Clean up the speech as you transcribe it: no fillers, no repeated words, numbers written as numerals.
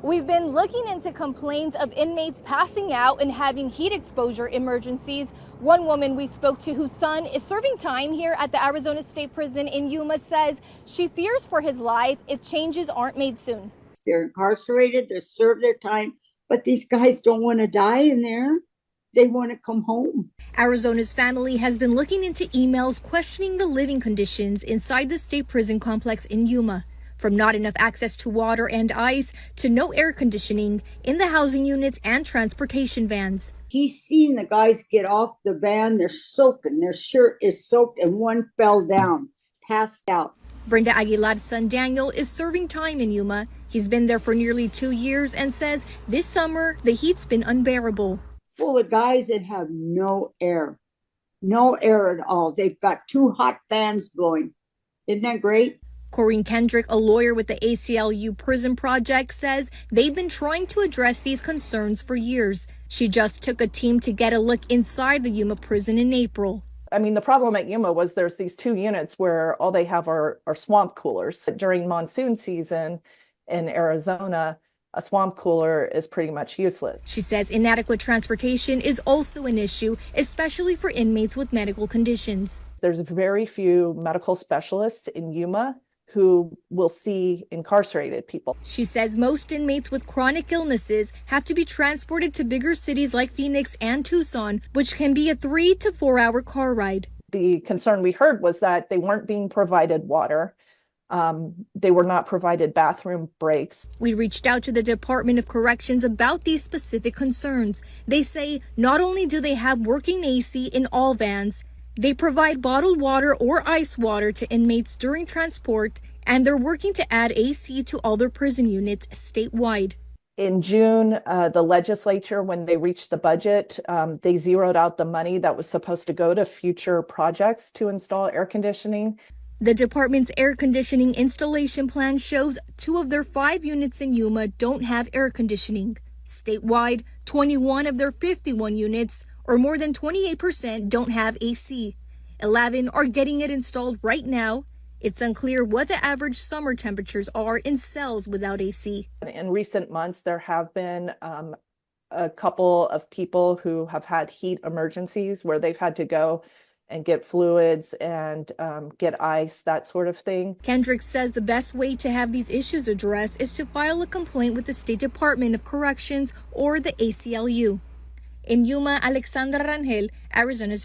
We've been looking into complaints of inmates passing out and having heat exposure emergencies. One woman we spoke to whose son is serving time here at the Arizona State Prison in Yuma says she fears for his life if changes aren't made soon. They're incarcerated, they serve their time, but these guys don't want to die in there. They want to come home. Arizona's family has been looking into emails questioning the living conditions inside the state prison complex in Yuma. From not enough access to water and ice to no air conditioning in the housing units and transportation vans. He's seen the guys get off the van, they're soaking, their shirt is soaked, and one fell down, passed out. Brenda Aguilar's son Daniel is serving time in Yuma. He's been there for nearly 2 years and says this summer the heat's been unbearable. Full of guys that have no air at all. They've got 2 hot fans blowing. Isn't that great? Corinne Kendrick, a lawyer with the ACLU Prison Project, says they've been trying to address these concerns for years. She just took a team to get a look inside the Yuma prison in April. I mean, the problem at Yuma was there's these 2 units where all they have are swamp coolers. During monsoon season in Arizona, a swamp cooler is pretty much useless. She says inadequate transportation is also an issue, especially for inmates with medical conditions. There's very few medical specialists in Yuma who will see incarcerated people. She says most inmates with chronic illnesses have to be transported to bigger cities like Phoenix and Tucson, which can be a 3 to 4 hour car ride. The concern we heard was that they weren't being provided water. They were not provided bathroom breaks. We reached out to the Department of Corrections about these specific concerns. They say not only do they have working AC in all vans, they provide bottled water or ice water to inmates during transport, and they're working to add AC to all their prison units statewide. In June, the legislature, when they reached the budget, they zeroed out the money that was supposed to go to future projects to install air conditioning. The department's air conditioning installation plan shows 2 of their 5 units in Yuma don't have air conditioning. Statewide, 21 of their 51 units, or more than 28%, don't have AC. 11 are getting it installed right now. It's unclear what the average summer temperatures are in cells without AC. In recent months, there have been a couple of people who have had heat emergencies where they've had to go and get fluids and get ice, that sort of thing. Kendrick says the best way to have these issues addressed is to file a complaint with the State Department of Corrections or the ACLU. In Yuma, Alexandra Rangel, Arizona's